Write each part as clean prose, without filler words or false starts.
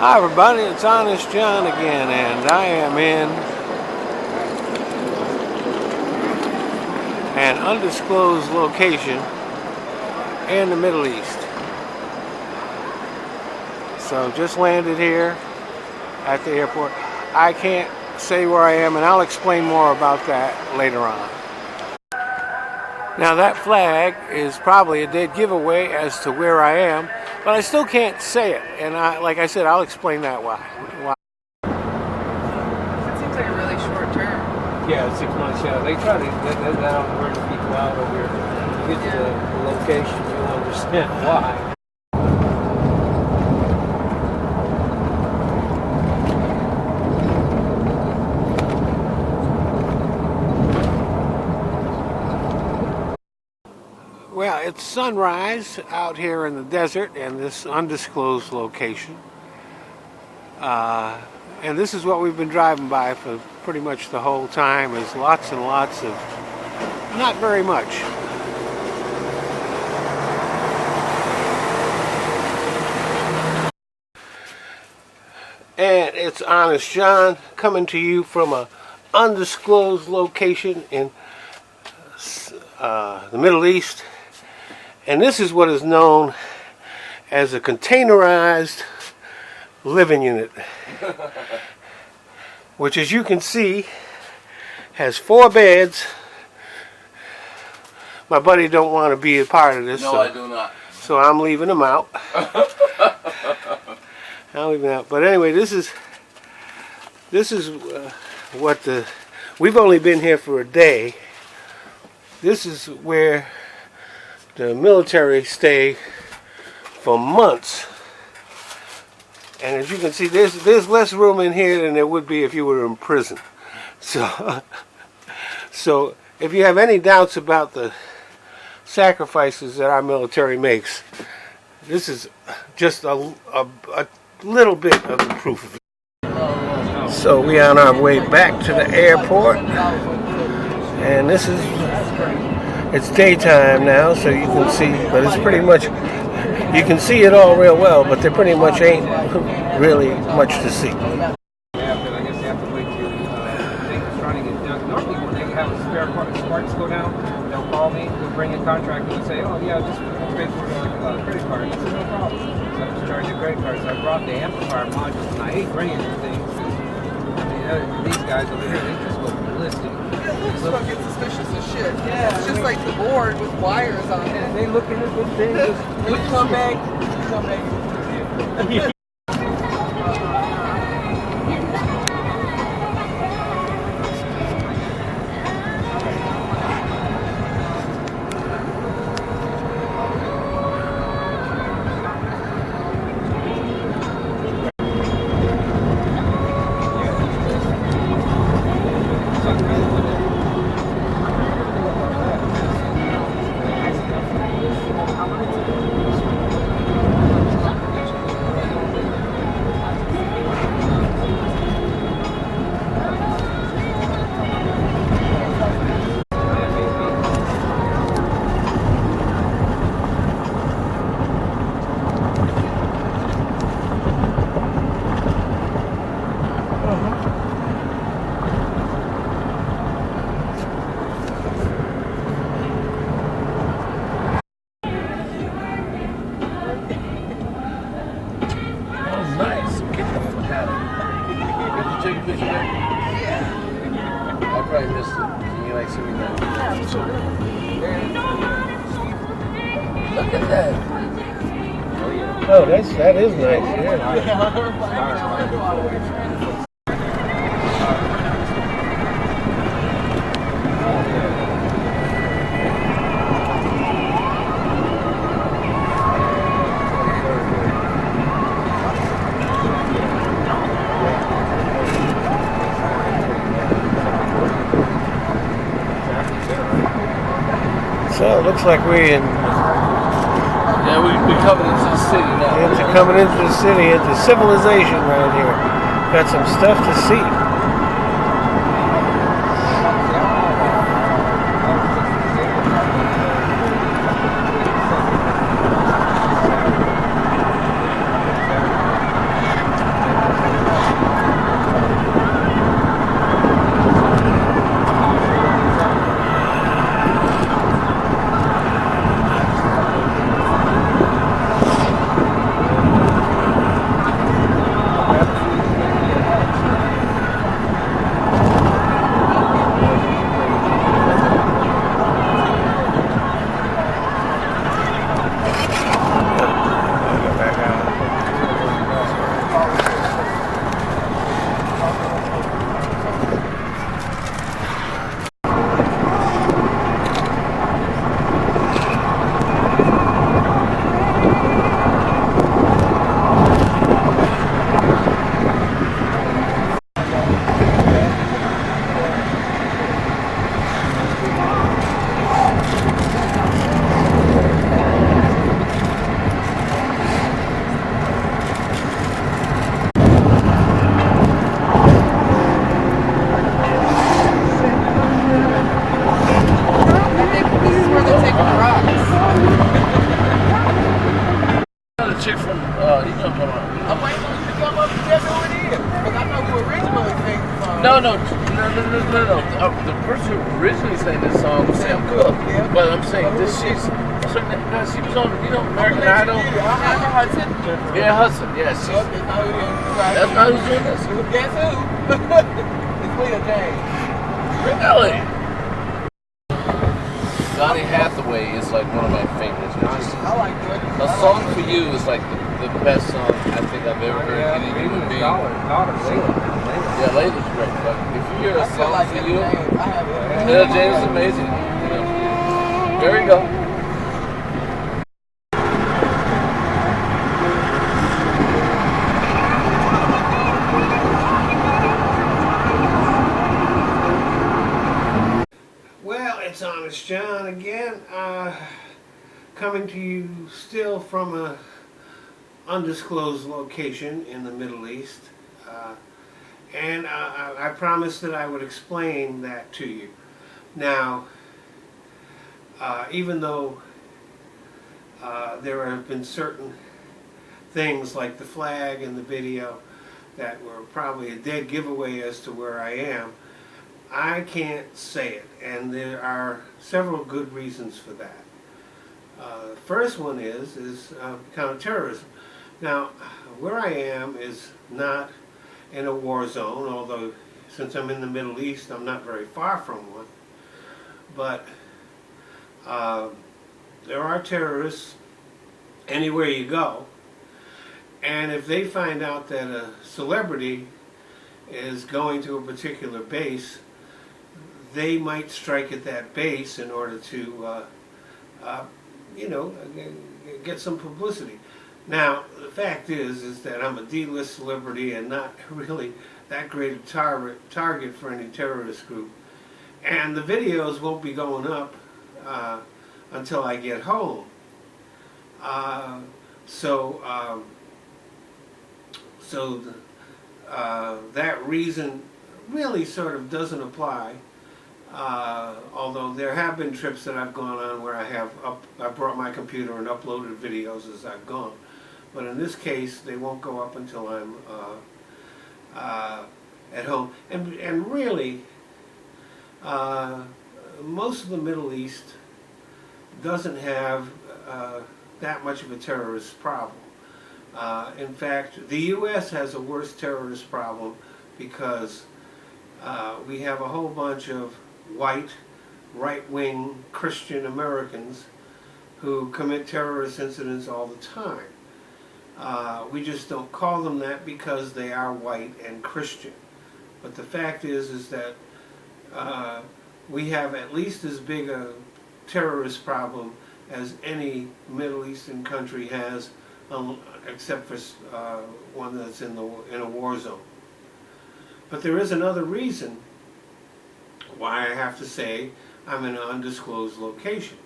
Hi everybody, it's Honest John again, and I am in an undisclosed location in the Middle East. So just landed here at the airport. I can't say where I am, and I'll explain more about that later on. Now that flag is probably a dead giveaway as to where I am, but I still can't say it, and like I said, I'll explain that why. It seems like a really short term. Yeah, 6 months. Yeah, they try to get that word to people out over here. You get to the location, you'll understand why. Well, it's sunrise out here in the desert in this undisclosed location. And this is what we've been driving by for pretty much the whole time, is lots and lots of, not very much. And it's Honest John coming to you from an undisclosed location in the Middle East. And this is what is known as a containerized living unit, which, as you can see, has 4 beds. My buddy don't want to be a part of this. No, I do not. So I'm leaving him out. I'm leaving him out. But anyway, this is what we've only been here for a day. This is where the military stay for months. And as you can see, there's less room in here than there would be if you were in prison. So if you have any doubts about the sacrifices that our military makes, this is just a little bit of the proof of it. So we are on our way back to the airport, and it's daytime now, so you can see, but it's pretty much, you can see it all real well, but there pretty much ain't really much to see. Yeah, but I guess they have to wait till things trying to get done. Normally when they have spare parts go down, they'll call me, they'll bring a contract and say, oh yeah, just pay for a credit card. I said, no problem. So I just charged the credit card. So I brought the amplifier modules, and I hate bringing these things. I mean, these guys over here, they just go ballistic. It looks fucking suspicious as shit. Yeah. It's just like the board with wires on it. And they look at it, good thing. We come back. Look at that. Oh, that is nice. Yeah. So it looks like we're in. Yeah, we're coming into the city now. Into coming into the city, into civilization right here. Got some stuff to see. No. The person who originally sang this song was Sam Cooke. Yeah. But I'm saying this she's she was on, American Idol. Hudson. Yeah, Hudson. Yeah, she's. That's not who's doing this. Guess who? It's Leah James. Really? Donny Hathaway is like one of my favorites. I like it. A Song for You is like the best song I think I've ever heard any human being. Daughter, Yeah, Layla's great, but if you hear A I feel Song like for Etta You, James. I have it. Etta James is amazing. There you go. Well, it's Honest John again, coming to you still from a undisclosed location in the Middle East, and I promised that I would explain that to you. Now, even though there have been certain things like the flag and the video that were probably a dead giveaway as to where I am, I can't say it, and there are several good reasons for that. The first one is counterterrorism. Now, where I am is not in a war zone, although since I'm in the Middle East, I'm not very far from one. But there are terrorists anywhere you go, and if they find out that a celebrity is going to a particular base, they might strike at that base in order to, get some publicity. Now, the fact is that I'm a D-list celebrity and not really that great a target for any terrorist group. And the videos won't be going up until I get home. That reason really sort of doesn't apply. Although there have been trips that I've gone on where I brought my computer and uploaded videos as I've gone. But in this case, they won't go up until I'm at home. And really, most of the Middle East doesn't have that much of a terrorist problem. In fact, the U.S. has a worse terrorist problem because we have a whole bunch of white, right-wing Christian Americans who commit terrorist incidents all the time. We just don't call them that because they are white and Christian. But the fact is that we have at least as big a terrorist problem as any Middle Eastern country has, except for one that's in a war zone. But there is another reason why I have to say I'm in an undisclosed location,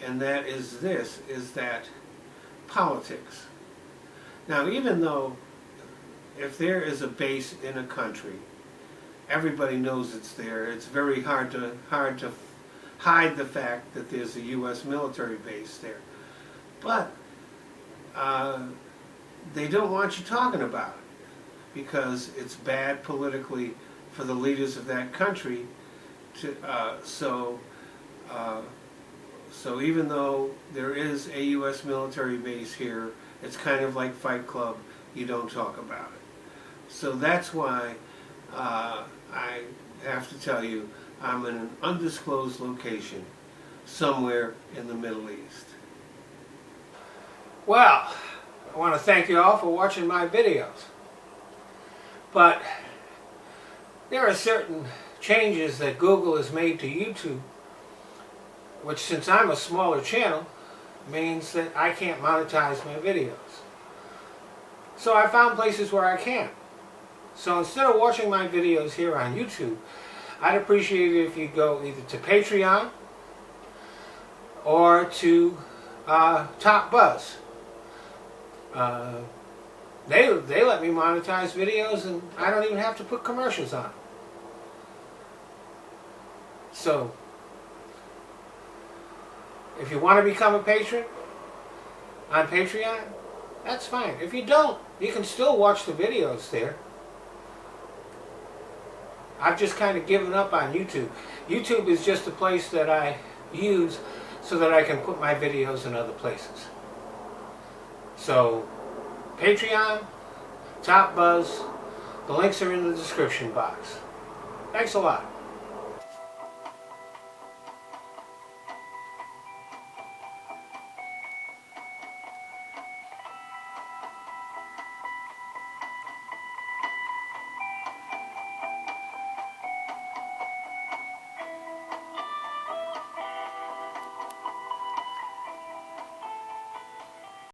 and that is that politics. Now, even though if there is a base in a country, everybody knows it's there. It's very hard to hide the fact that there's a U.S. military base there. But they don't want you talking about it because it's bad politically for the leaders of that country. So even though there is a U.S. military base here, it's kind of like Fight Club. You don't talk about it. So that's why I have to tell you I'm in an undisclosed location somewhere in the Middle East. Well, I want to thank you all for watching my videos. But there are certain changes that Google has made to YouTube, which, since I'm a smaller channel, means that I can't monetize my videos. So I found places where I can. So instead of watching my videos here on YouTube, I'd appreciate it if you go either to Patreon or to Top Buzz. They let me monetize videos, and I don't even have to put commercials on. So, if you want to become a patron on Patreon, that's fine. If you don't, you can still watch the videos there. I've just kind of given up on YouTube. YouTube is just a place that I use so that I can put my videos in other places. So, Patreon, Top Buzz, the links are in the description box. Thanks a lot.